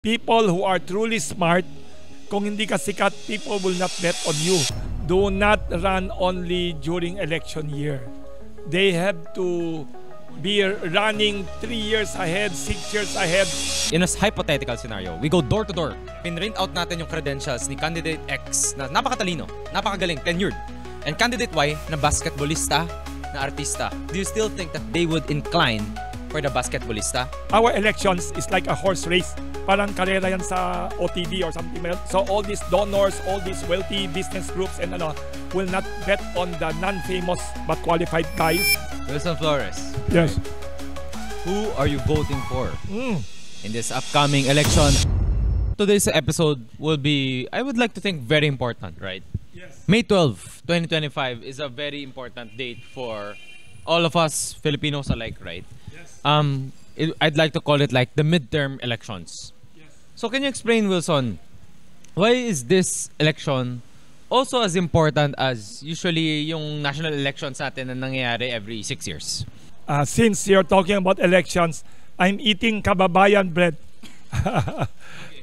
People who are truly smart, kung hindi ka sikat, people will not bet on you. Do not run only during election year. They have to be running 3 years ahead, 6 years ahead. In a hypothetical scenario, we go door to door. Pinrint out natin yung credentials ni candidate X na napakatalino, napakagaling, tenured. And candidate Y na basketballista, na artista. Do you still think that they would incline for the basketballista? Our elections is like a horse race. Parang karera yan sa OTD or something like that. So all these donors, all these wealthy business groups and will not bet on the non-famous but qualified guys. Wilson Flores. Yes. Who are you voting for in this upcoming election? Today's episode will be, I would like to think, very important, right? Yes. May 12, 2025 is a very important date for all of us Filipinos alike, right? Yes. I'd like to call it like the midterm elections. Yes. So can you explain, Wilson, why is this election also as important as usually yung national elections natin na nangyayari every 6 years? Since you're talking about elections, I'm eating kababayan bread.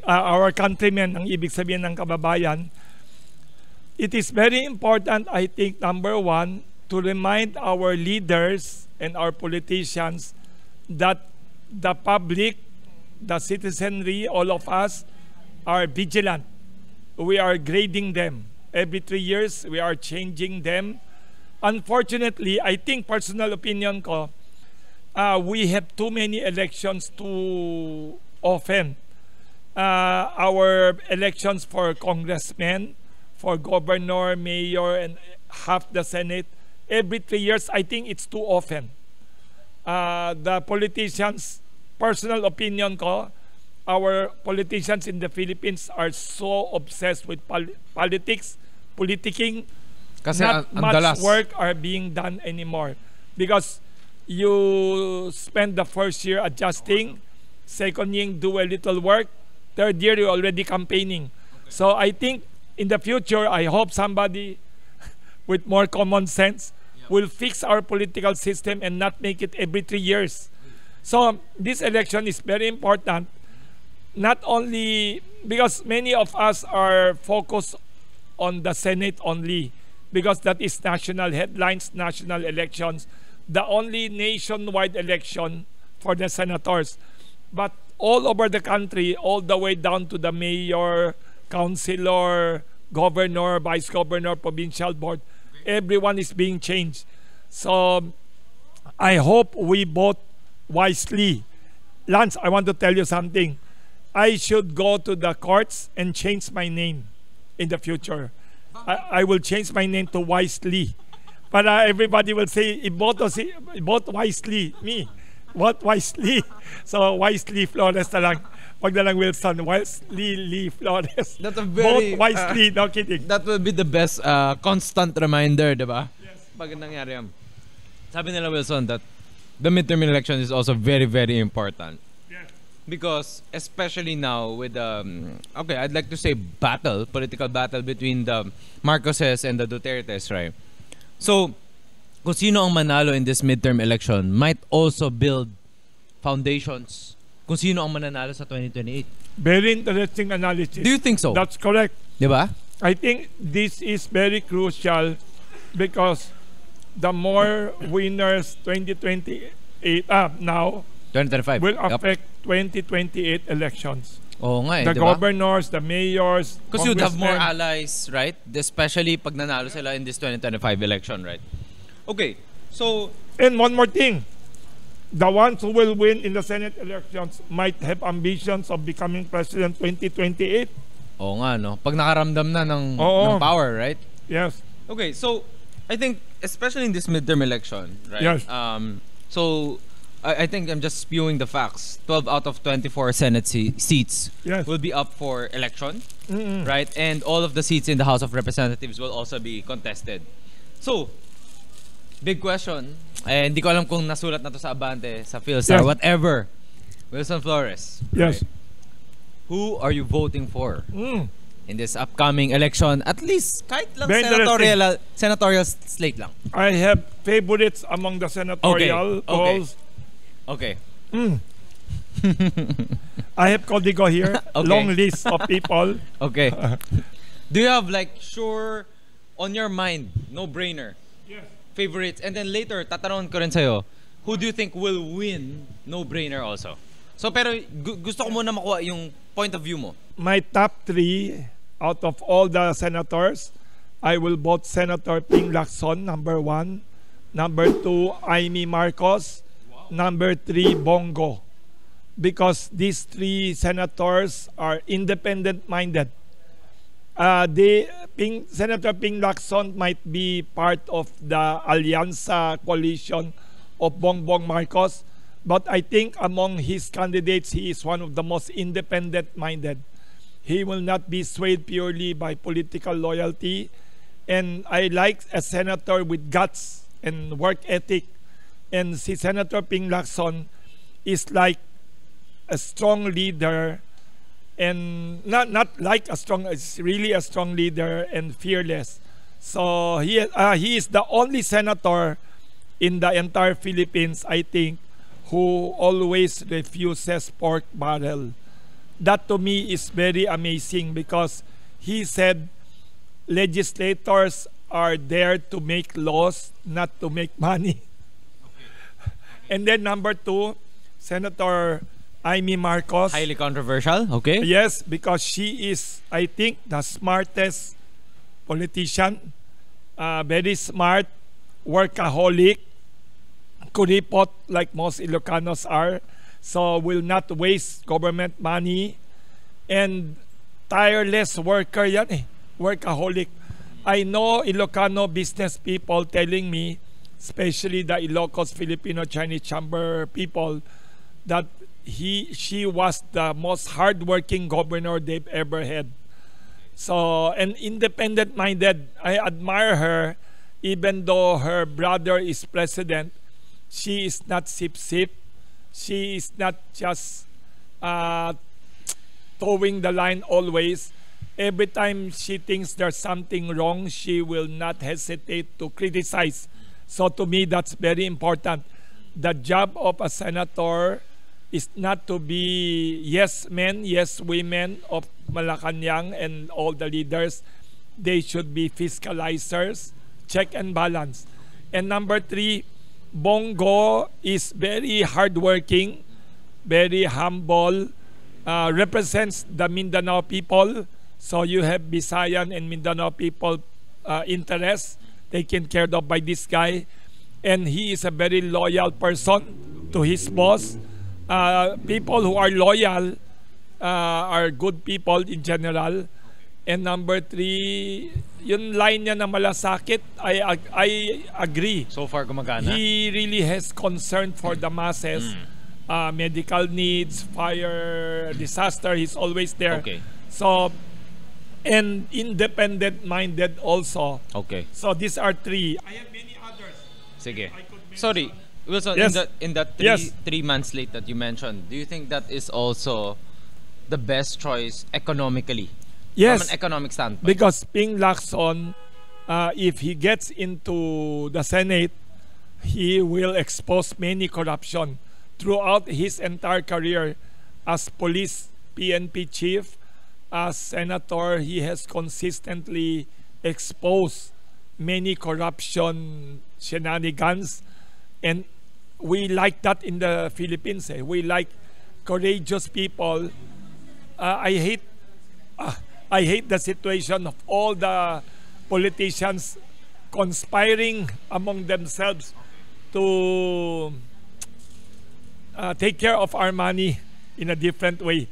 Our countrymen, ang ibig sabihin ng kababayan. It is very important, I think, number one, to remind our leaders and our politicians that the public, the citizenry, all of us are vigilant. We are grading them. Every 3 years, we are changing them. Unfortunately, I think personal opinion ko, we have too many elections too often. Our elections for congressmen, for governor, mayor, and half the Senate, every 3 years, I think it's too often. The politicians, personal opinion ko, our politicians in the Philippines are so obsessed with politics, politicking. Kasi not much dalas work are being done anymore. Because you spend the first year adjusting, second year do a little work, third year you're already campaigning. So I think in the future, I hope somebody with more common sense will fix our political system and not make it every 3 years. So this election is very important, not only because many of us are focused on the Senate only, because that is national headlines, national elections, the only nationwide election for the senators. But all over the country, all the way down to the mayor, councilor, governor, vice governor, provincial board, everyone is being changed. So I hope we vote wisely. Lance, I want to tell you something. I should go to the courts and change my name in the future. I will change my name to Wisely. Para everybody will say, vote wisely. Me, vote wisely. So Wisely Flores na lang. Wag na lang Wilson, Wisely Flores. That's a very, vote wisely, no kidding. That will be the best constant reminder, diba? Yes. Pag nangyari yan. Sabi nila, Wilson, that the midterm election is also very, very important. Yes. Because especially now with okay, I'd like to say political battle between the Marcoses and the Dutertes, right? So, kung sino ang manalo in this midterm election might also build foundations kung sino ang mananalo sa 2028. Very interesting analysis. Do you think so? That's correct. Diba? I think this is very crucial because the more winners 2028 now 2025 will affect 2028 elections. Oo nga The diba? governors, the mayors, Because you'd have more congressmen. allies, right? Especially pag nanalo sila in this 2025 election, right? Okay, so And one more thing. The ones who will win in the Senate elections might have ambitions of becoming president 2028. oo nga, no? Pag nakaramdam na ng power, right? Yes. Okay, so I think especially in this midterm election, right? Yes. So I think I'm just spewing the facts. 12 out of 24 Senate seats Yes. will be up for election, right? And all of the seats in the House of Representatives will also be contested. So, big question. Hindi ko alam kung nasulat na to sa Abante, sa Philstar, Yes. whatever. Wilson Flores. Yes. Right? Who are you voting for Mm. in this upcoming election? At least kahit lang Very senatorial slate lang. I have favorites among the senatorial Okay. polls. Okay. I have Codigo here. Okay. Long list of people. Okay. Do you have like sure on your mind, no-brainer, Yes. favorites? And then later, tatanungin ko rin sa'yo, who do you think will win no-brainer also? So pero gusto ko muna makuha yung point of view mo. My top 3 out of all the senators, I will vote Senator Ping Lacson, number 1. Number 2, Amy Marcos. Number 3, Bongo. Because these 3 senators are independent-minded. Senator Ping Lacson might be part of the Alianza coalition of Bongbong Marcos, but I think among his candidates, he is one of the most independent-minded. He will not be swayed purely by political loyalty. And I like a senator with guts and work ethic. And si Senator Ping Lacson is like a strong leader, and not like a strong, it's really a strong leader and fearless. So he is the only senator in the entire Philippines, I think, who always refuses pork barrel. That to me is very amazing, because he said legislators are there to make laws, not to make money. And then number 2, Senator Amy Marcos. Highly controversial, okay? Yes, because she is, I think, the smartest politician. Very smart, workaholic, kuripot like most Ilocanos are. So will not waste government money. And tireless worker yan eh. Workaholic. I know Ilocano business people telling me, especially the Ilocos Filipino Chinese Chamber people, that she was the most hardworking governor they've ever had. So, and independent-minded. I admire her, even though her brother is president. She is not sip-sip. She is not just towing the line always. Every time she thinks there's something wrong, she will not hesitate to criticize. So to me, that's very important. The job of a senator is not to be yes men, yes women of Malacanang and all the leaders. They should be fiscalizers, check and balance. And number 3, Bongo is very hardworking, very humble, represents the Mindanao people. So you have Visayan and Mindanao people interests taken care of by this guy. And he is a very loyal person to his boss. People who are loyal are good people in general. And number 3, yung line niya na malasakit, I agree. So far gumagana. He really has concern for the masses. Medical needs, fire, disaster, he's always there. Okay. So, and independent-minded also. Okay. So these are 3. I have many others. Sige. I could mention. Sorry, Wilson, Yes. in that Yes. 3 man slate that you mentioned, do you think that is also the best choice economically? Yes. From an economic standpoint. Because Ping Lacson, if he gets into the Senate, he will expose many corruption. Throughout his entire career as police PNP chief, as senator, he has consistently exposed many corruption shenanigans. And we like that in the Philippines. We like courageous people. I hate the situation of all the politicians conspiring among themselves to take care of our money in a different way.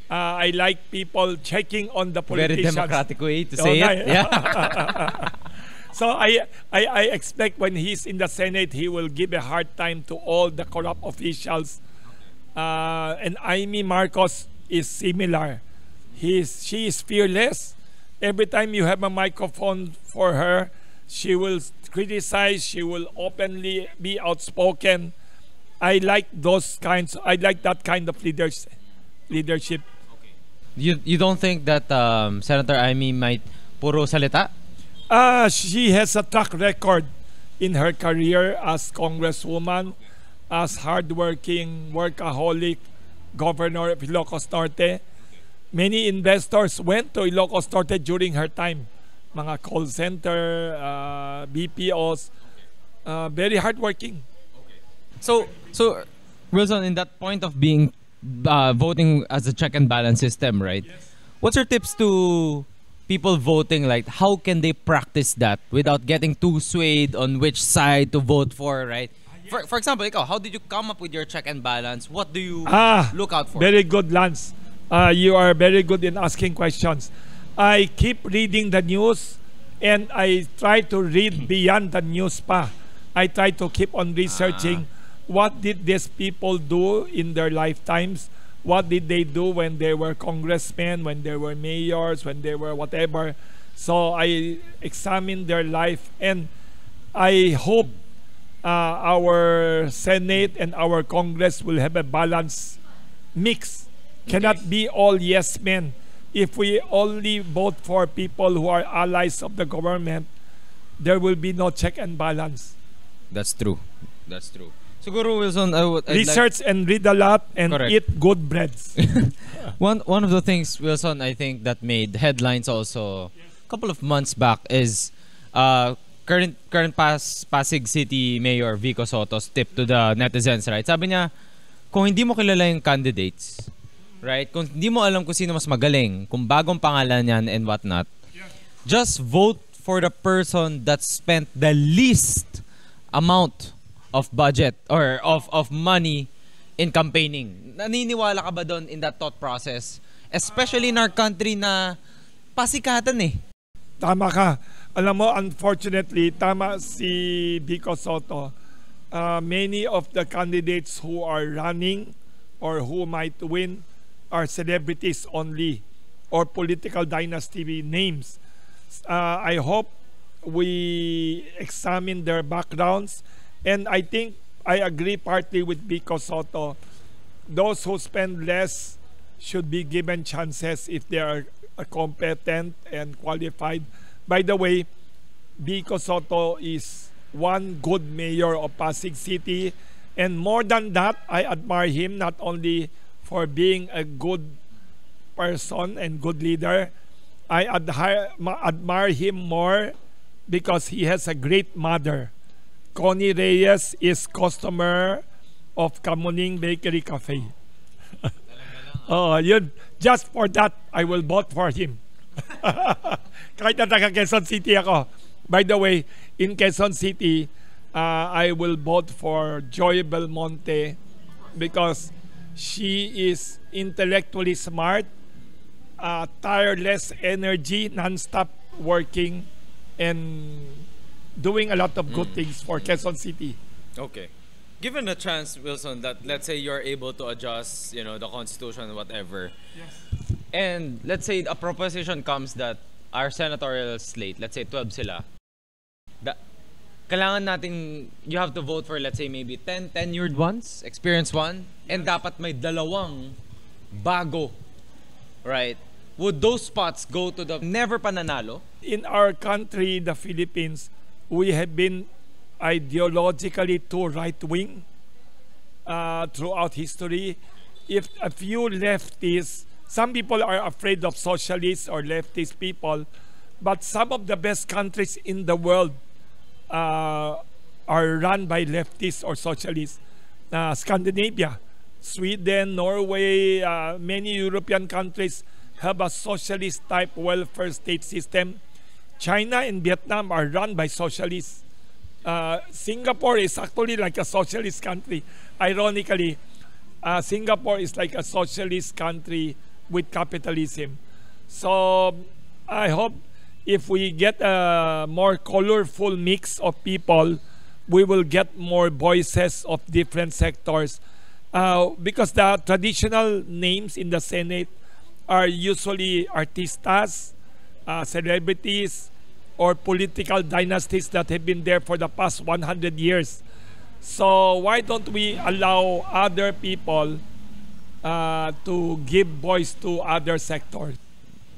I like people checking on the Very politicians. democratic way to Oh, say no, it. Yeah. So I expect when he's in the Senate, he will give a hard time to all the corrupt officials. And Amy Marcos is similar. She is fearless. Every time you have a microphone for her, she will criticize. She will openly be outspoken. I like that kind of leadership. You don't think that Senator Amy might puro salita? She has a track record in her career as congresswoman, as hardworking, workaholic, governor of Ilocos Norte. Many investors went to Ilocos Norte during her time. Mga call center, BPOs, very hardworking. So Wilson, in that point of being voting as a check and balance system, right? Yes. What's your tips to people voting? Like, how can they practice that without getting too swayed on which side to vote for, right? For example, ikaw, how did you come up with your check and balance? What do you look out for? Very good, Lance. You are very good in asking questions. I keep reading the news and I try to read beyond the news pa. I try to keep on researching what did these people do in their lifetimes. What did they do when they were congressmen, when they were mayors, when they were whatever. So I examine their life and I hope our Senate and our Congress will have a balanced mix. Cannot be all yes men. If we only vote for people who are allies of the government, there will be no check and balance. That's true. That's true. Siguro, Wilson, I'd Research and read a lot and Correct. eat good breads. One of the things, Wilson, I think that made headlines also a couple of months back is current Pasig City Mayor Vico Soto's tip to the netizens, right? Sabi niya, kung hindi mo kilala yung candidates, right? Kung hindi mo alam kung sino mas magaling, kung bagong pangalan yan and whatnot, just vote for the person that spent the least amount of budget or of money in campaigning. Naniniwala ka ba doon in that thought process? Especially in our country na pasikatan eh. Tama ka. Alam mo, unfortunately, tama si Vico Soto. Many of the candidates who are running or who might win are celebrities only or political dynasty names. I hope we examine their backgrounds. And I think I agree partly with Vico Soto. Those who spend less should be given chances if they are competent and qualified. By the way, Vico Soto is one good mayor of Pasig City. And more than that, I admire him not only for being a good person and good leader. I admire him more because he has a great mother. Connie Reyes is customer of Kamuning Bakery Cafe. Oh, yun. Just for that, I will vote for him. Kahit na taga Quezon City ako. By the way, in Quezon City, I will vote for Joy Belmonte because she is intellectually smart, tireless energy, non-stop working, and doing a lot of good things for Quezon City. Okay. Given a chance, Wilson, that let's say you're able to adjust, the constitution, whatever, and let's say a proposition comes that our senatorial slate, let's say 12 sila, kailangan natin, you have to vote for, let's say, maybe 10 tenured ones, experienced one, and dapat may dalawang bago, right? Would those spots go to the never pananalo? In our country, the Philippines, we have been ideologically too right-wing throughout history. If a few leftists, some people are afraid of socialists or leftist people, but some of the best countries in the world are run by leftists or socialists. Scandinavia, Sweden, Norway, many European countries have a socialist type welfare state system. China and Vietnam are run by socialists. Singapore is actually like a socialist country. Ironically, Singapore is like a socialist country with capitalism. So I hope if we get a more colorful mix of people, we will get more voices of different sectors. Because the traditional names in the Senate are usually artistas, celebrities, or political dynasties that have been there for the past 100 years. So why don't we allow other people to give voice to other sectors?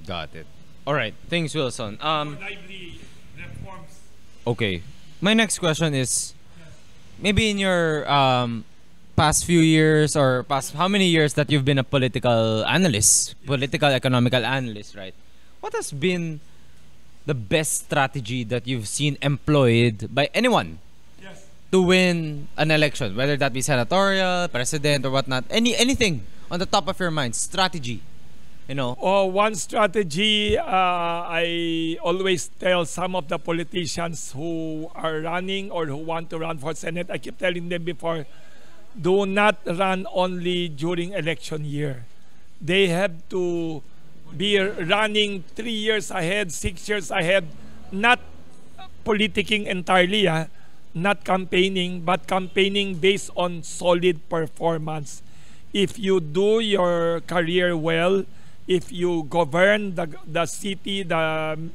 Got it. All right. Thanks, Wilson. Lively reforms. Okay. My next question is, maybe in your past few years or past how many years that you've been a political analyst, political economical analyst, right? What has been the best strategy that you've seen employed by anyone to win an election, whether that be senatorial, president, or whatnot? Anything on the top of your mind, strategy, you know? One strategy, I always tell some of the politicians who are running or who want to run for Senate, I keep telling them before, do not run only during election year. They have to be running 3 years ahead, 6 years ahead, not politicking entirely, not campaigning, but campaigning based on solid performance. If you do your career well, if you govern the city, the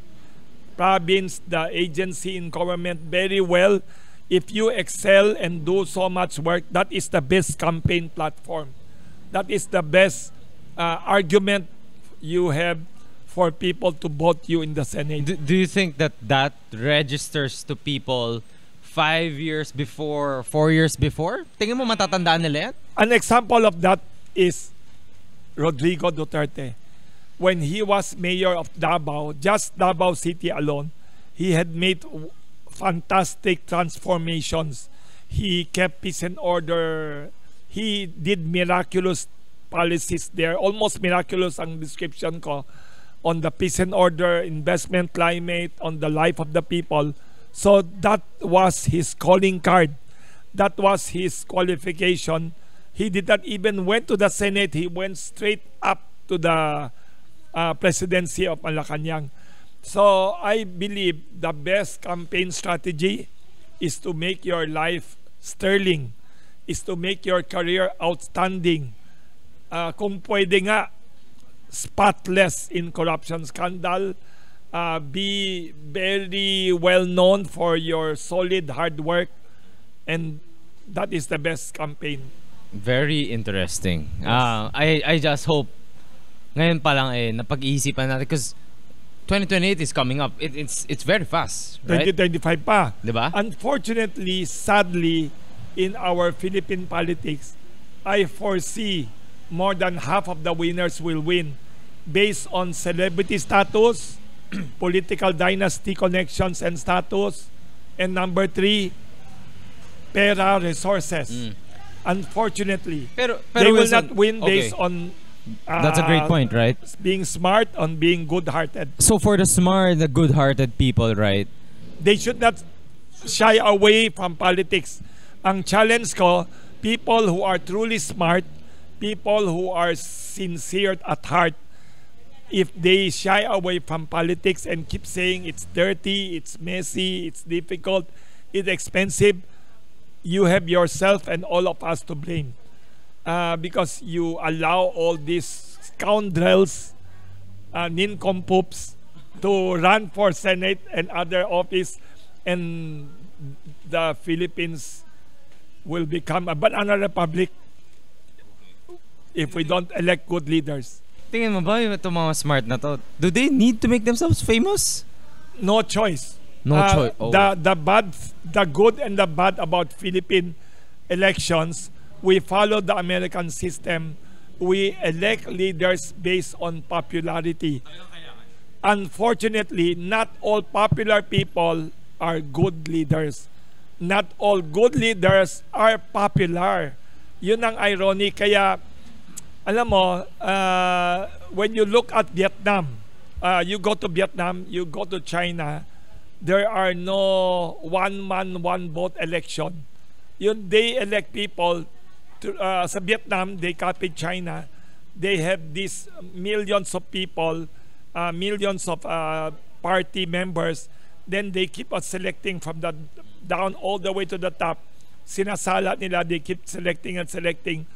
province, the agency in government very well, if you excel and do so much work, that is the best campaign platform. That is the best argument you have for people to vote you in the Senate. Do you think that that registers to people 5 years before, 4 years before? Tingin mo matatandaan nila yan? An example of that is Rodrigo Duterte. When he was mayor of Davao, just Davao City alone, he had made fantastic transformations. He kept peace and order. He did miraculous policies there. Almost miraculous ang description ko on the peace and order, investment climate, on the life of the people. So that was his calling card. That was his qualification. He did not even went to the Senate. He went straight up to the presidency of Malacanang. So I believe the best campaign strategy is to make your life sterling, is to make your career outstanding. Kung pwede nga, spotless in corruption scandal, be very well known for your solid hard work, and that is the best campaign. Very interesting. I just hope ngayon pa lang napag-iisipan natin because 2028 is coming up. It's very fast, right? 2025 pa. Diba? Unfortunately, sadly, in our Philippine politics, I foresee more than half of the winners will win based on celebrity status, political dynasty connections and status, and number 3, pera resources. Unfortunately, they will Wilson, not win based on that's a great point, right? being smart, on being good-hearted. So for the smart, the good-hearted people, right? They should not shy away from politics. Ang challenge ko, people who are truly smart, people who are sincere at heart, if they shy away from politics and keep saying it's dirty, it's messy, it's difficult, it's expensive, you have yourself and all of us to blame. Because you allow all these scoundrels, nincompoops, to run for Senate and other office, and the Philippines will become a banana republic if we don't elect good leaders. Tingin mo ba itong mga smart na to? Do they need to make themselves famous? No choice. No choice. Oh. The good and the bad about Philippine elections, we follow the American system. We elect leaders based on popularity. Unfortunately, not all popular people are good leaders. Not all good leaders are popular. Yun ang irony. Kaya, alam mo, when you look at Vietnam, you go to Vietnam, you go to China, there are no one-man, one-vote election. Yun, they elect people. Sa Vietnam, they copied China. They have these millions of people, millions of party members. Then they keep on selecting from the down all the way to the top. Sinasala nila, they keep selecting and selecting.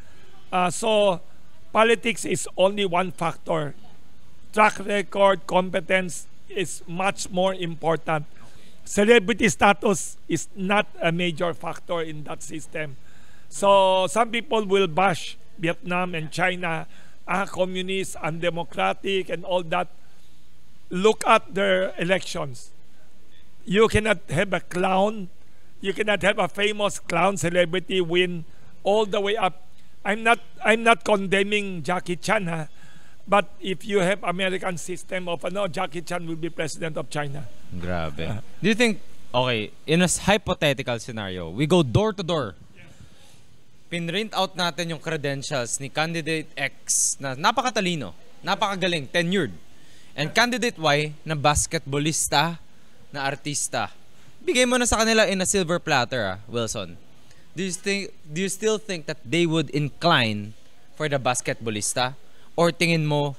So, politics is only one factor. Track record, competence is much more important. Celebrity status is not a major factor in that system. So some people will bash Vietnam and China, communist, undemocratic, and all that. Look at their elections. You cannot have a clown, you cannot have a famous clown celebrity win all the way up. I'm not condemning Jackie Chan, ha? But if you have American system of Jackie Chan will be president of China. Grabe. Do you think, okay, in a hypothetical scenario, we go door to door. Pinrint out natin yung credentials ni candidate X na napakatalino, napakagaling, tenured. And candidate Y na basketballista, na artista. Bigay mo na sa kanila in a silver platter, Wilson. Do you still think that they would incline for the basketballista? Or tingin mo,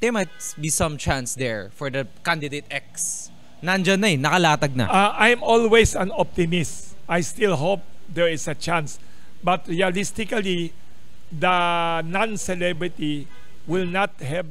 there might be some chance there for the candidate X? Nandyan na eh, nakalatag na. I'm always an optimist. I still hope there is a chance. But realistically, the non-celebrity will not have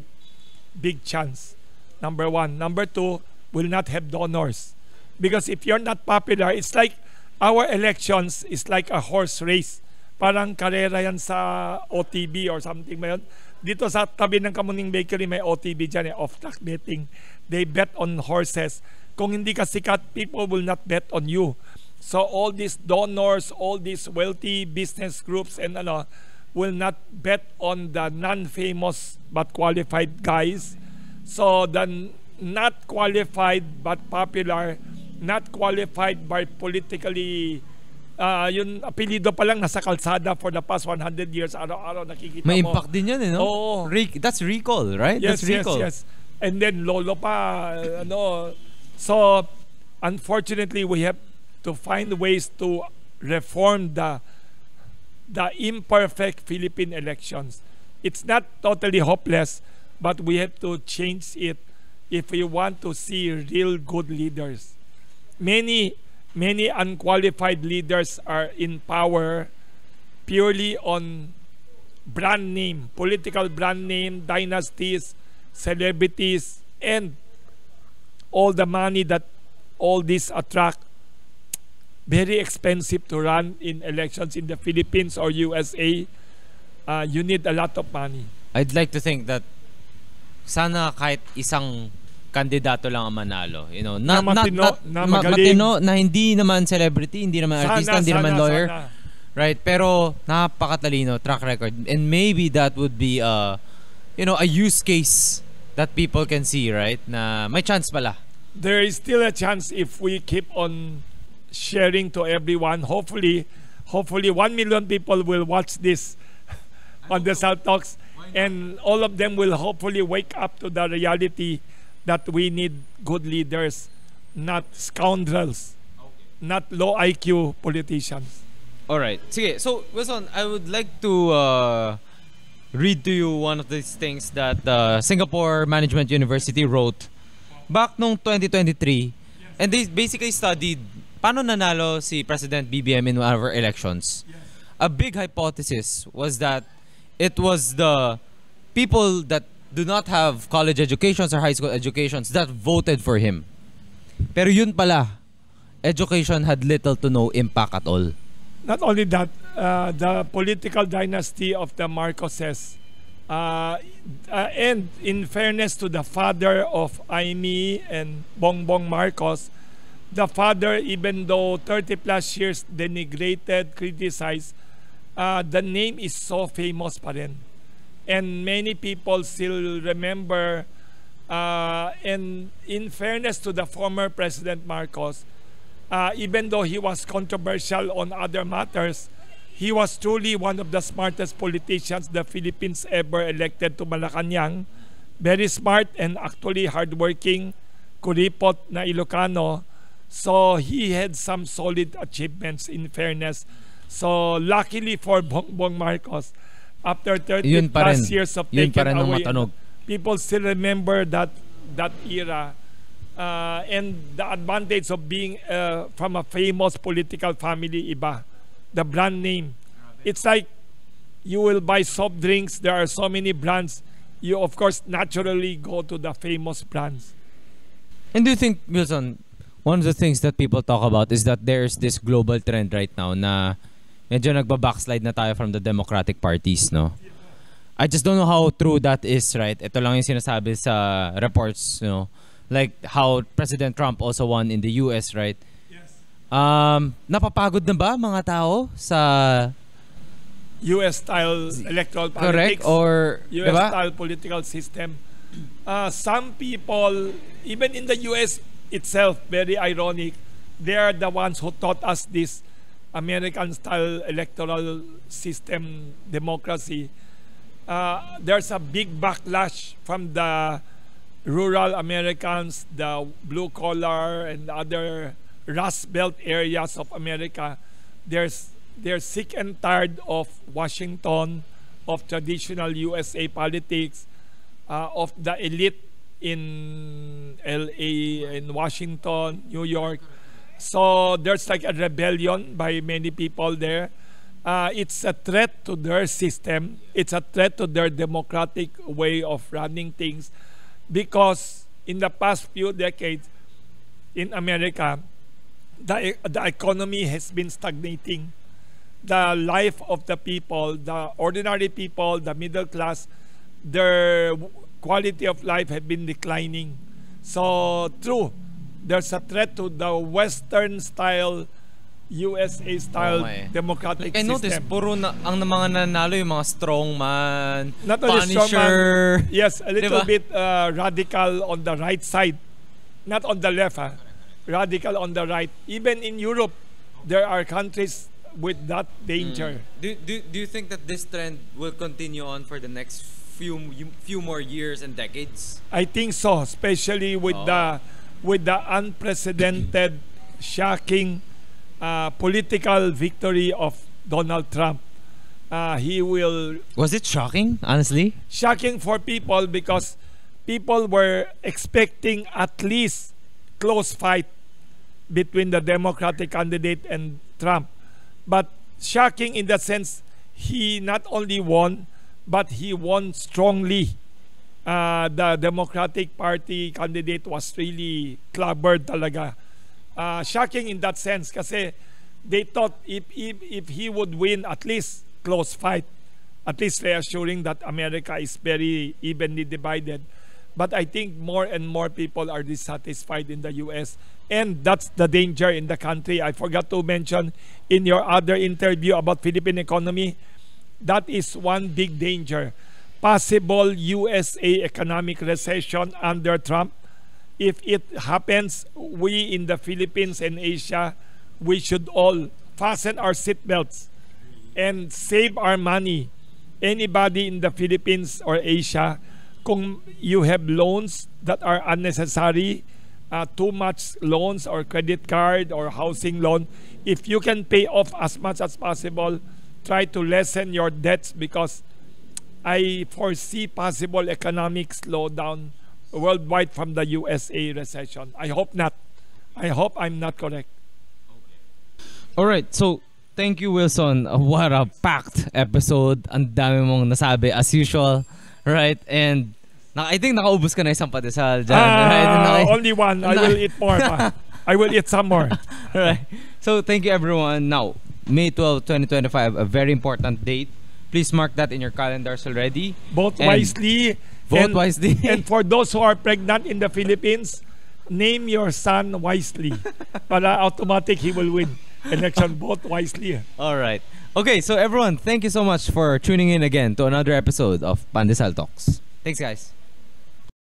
big chance. Number one. Number two, will not have donors. Because if you're not popular, it's like our elections is like a horse race. Parang karera yan sa OTB or something ba yun? Dito sa tabi ng Kamuning Bakery may OTB dyan, off-track betting. They bet on horses. Kung hindi ka sikat, people will not bet on you. So all these donors, all these wealthy business groups and will not bet on the non-famous but qualified guys. So the not qualified but popular, not qualified but politically yung apelido pa lang nasa kalsada for the past 100 years, araw-araw nakikita May mo. impact din yan eh, no? Oo. That's recall, right? Yes, That's recall. yes. And then lolo pa, So, unfortunately, we have to find ways to reform the imperfect Philippine elections. It's not totally hopeless, but we have to change it if we want to see real good leaders. Many unqualified leaders are in power purely on brand name, political brand name, dynasties, celebrities, and all the money that all this attract. Very expensive to run in elections in the Philippines or USA. You need a lot of money. I'd like to think that sana kahit isang kandidato lang ang manalo, you know, Na matino, na magaling. matino, na hindi naman celebrity, hindi naman artista, hindi naman lawyer, right? Pero napakatalino, track record, and maybe that would be a use case that people can see, right? Na may chance pala. There is still a chance if we keep on sharing to everyone. Hopefully 1 million people will watch this on the Salt Talks, and all of them will hopefully wake up to the reality that we need good leaders, not scoundrels, not low IQ politicians. All right. Sige. So, Wilson, I would like to read to you one of these things that Singapore Management University wrote back noong 2023. And they basically studied paano nanalo si President BBM in our elections. A big hypothesis was that it was the people that do not have college educations or high school educations that voted for him. Pero yun pala, education had little to no impact at all. Not only that, the political dynasty of the Marcoses, and in fairness to the father of Aimee and Bongbong Marcos, the father, even though 30 plus years denigrated, criticized, the name is so famous pa rin. And many people still remember, and in fairness to the former President Marcos, even though he was controversial on other matters, he was truly one of the smartest politicians the Philippines ever elected to Malacanang. Very smart and actually hardworking, kuripot na Ilocano. So he had some solid achievements in fairness. So luckily for Bongbong Marcos, after 30 plus years of taken away, people still remember that era, and the advantage of being from a famous political family, iba. The brand name. It's like you will buy soft drinks. There are so many brands. You, of course, naturally go to the famous brands. And do you think, Wilson, one of the things that people talk about is that there's this global trend right now na medyo nagba-backslide na tayo from the democratic parties, no? I just don't know how true that is, right? Ito lang yung sinasabi sa reports, you know, like how President Trump also won in the US, right? Yes. Napapagod na ba mga tao sa US-style electoral correct politics, or diba? US-style political system. Some people, even in the US itself, very ironic, they are the ones who taught us this American-style electoral system democracy. There's a big backlash from the rural Americans, the blue-collar and other Rust Belt areas of America. They're sick and tired of Washington, of traditional USA politics, of the elite in LA, in Washington, New York. So there's like a rebellion by many people there. It's a threat to their system. It's a threat to their democratic way of running things, because in the past few decades in America, the economy has been stagnating. The life of the people, the ordinary people, the middle class, their quality of life have been declining. So true, there's a threat to the Western style, USA style democratic I system. noticed puro ang mga nanalo yung mga strongman, Not only strongman, Punisher. yes, a little Diba? bit radical on the right side, not on the left. Radical on the right. Even in Europe, there are countries with that danger. Do you think that this trend will continue on for the next few more years and decades? I think so, especially with the unprecedented, shocking political victory of Donald Trump. He will Was it shocking, honestly? shocking for people because people were expecting at least close fight between the Democratic candidate and Trump. But shocking in the sense he not only won, but he won strongly. The Democratic Party candidate was really clobbered talaga. Shocking in that sense kasi they thought if he would win at least close fight, at least reassuring that America is very evenly divided. But I think more and more people are dissatisfied in the US, and that's the danger in the country. I forgot to mention in your other interview about Philippine economy, that is one big danger. Possible USA economic recession under Trump. If it happens, we in the Philippines and Asia, we should all fasten our seatbelts and save our money. Anybody in the Philippines or Asia, kung you have loans that are unnecessary, too much loans or credit card or housing loan, if you can pay off as much as possible, try to lessen your debts, because I foresee possible economic slowdown worldwide from the USA recession. I hope not. I hope I'm not correct. All right, so thank you, Wilson. What a packed episode. Ang dami mong nasabi as usual, right? And I think nakaubos ka na isang pandesal dyan. Right? Only one. I will eat more pa. I will eat some more. Right. So thank you, everyone. Now, May 12, 2025, a very important date. Please mark that in your calendars already. Vote And wisely. Vote wisely. And for those who are pregnant in the Philippines, name your son wisely. Para automatic he will win election. Vote wisely. All right. Okay, so everyone, thank you so much for tuning in again to another episode of Pandesal Talks. Thanks, guys.